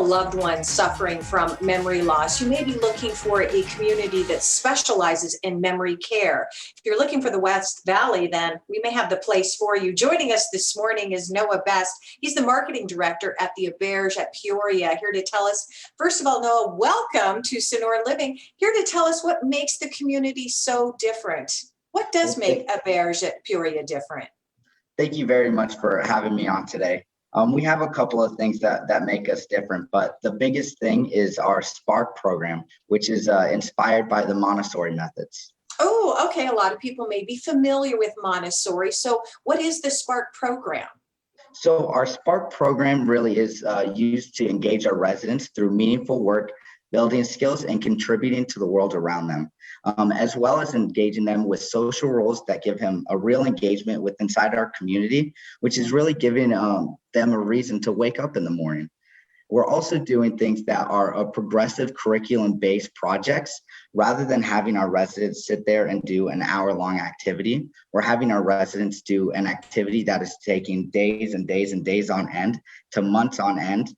loved one suffering from memory loss, you may be looking for a community that specializes in memory care. If you're looking for the West Valley, then we may have the place for you. Joining us this morning is Noah Best. He's the marketing director at the Auberge at Peoria, here to tell us, first of all, Noah, welcome to Sonora Living, here to tell us what makes the community so different. What does make Auberge at Peoria different? Thank you very much for having me on today. We have a couple of things that make us different, but the biggest thing is our Spark program, which is inspired by the Montessori methods. Oh, okay. A lot of people may be familiar with Montessori. So what is the Spark program? So our Spark program really is used to engage our residents through meaningful work, building skills, and contributing to the world around them, as well as engaging them with social roles that give him a real engagement with inside our community, which is really giving them a reason to wake up in the morning. We're also doing things that are a progressive curriculum-based projects. Rather than having our residents sit there and do an hour-long activity, we're having our residents do an activity that is taking days and days and days on end to months on end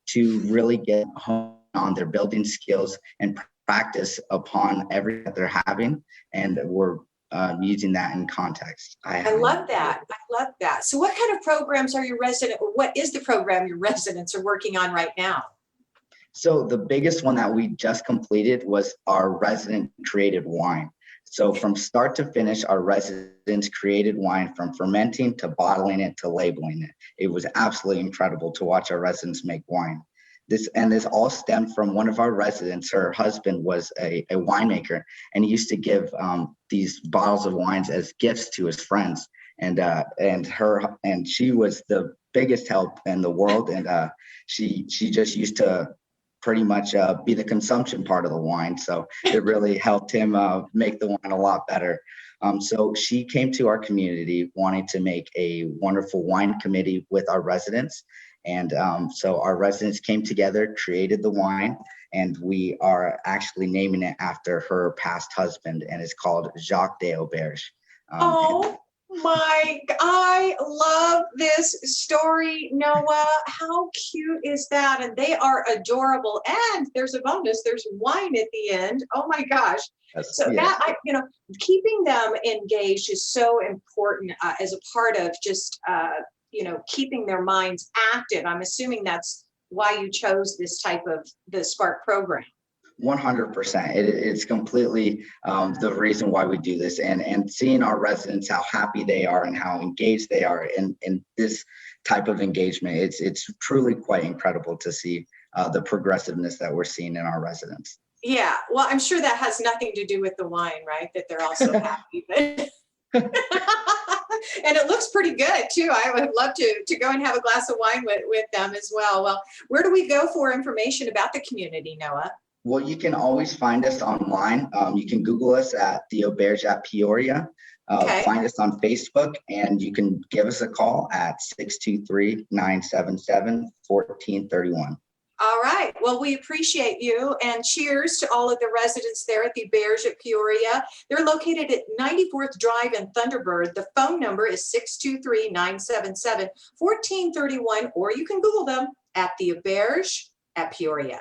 to really get home on their building skills and practice upon everything that they're having. And we're using that in context. I love that. I love that. So what kind of programs are your resident, or what is the program your residents are working on right now? So the biggest one that we just completed was our resident created wine. So from start to finish, our residents created wine from fermenting to bottling it to labeling it. It was absolutely incredible to watch our residents make wine. This all stemmed from one of our residents. Her husband was a winemaker, and he used to give these bottles of wines as gifts to his friends. And she was the biggest help in the world. And she just used to pretty much be the consumption part of the wine. So it really helped him make the wine a lot better. So she came to our community wanting to make a wonderful wine committee with our residents. And so our residents came together, created the wine, and we are actually naming it after her past husband, and it's called Jacques de Auberge. I love this story, Noah. How cute is that? And they are adorable. And there's a bonus, there's wine at the end. Oh my gosh. Keeping them engaged is so important as a part of just, keeping their minds active. I'm assuming that's why you chose this type of the Spark program. 100%. It's completely the reason why we do this, and seeing our residents, how happy they are and how engaged they are in this type of engagement. It's truly quite incredible to see the progressiveness that we're seeing in our residents. Yeah, well, I'm sure that has nothing to do with the wine, right? That they're also happy. And it looks pretty good too. I would love to go and have a glass of wine with them as well. Well, where do we go for information about the community, Noah? Well, you can always find us online. You can Google us at the Auberge at Peoria. Find us on Facebook, and you can give us a call at 623-977-1431. All right. Well, we appreciate you, and cheers to all of the residents there at the Auberge at Peoria. They're located at 94th Drive in Thunderbird. The phone number is 623-977-1431, or you can Google them at the Auberge at Peoria.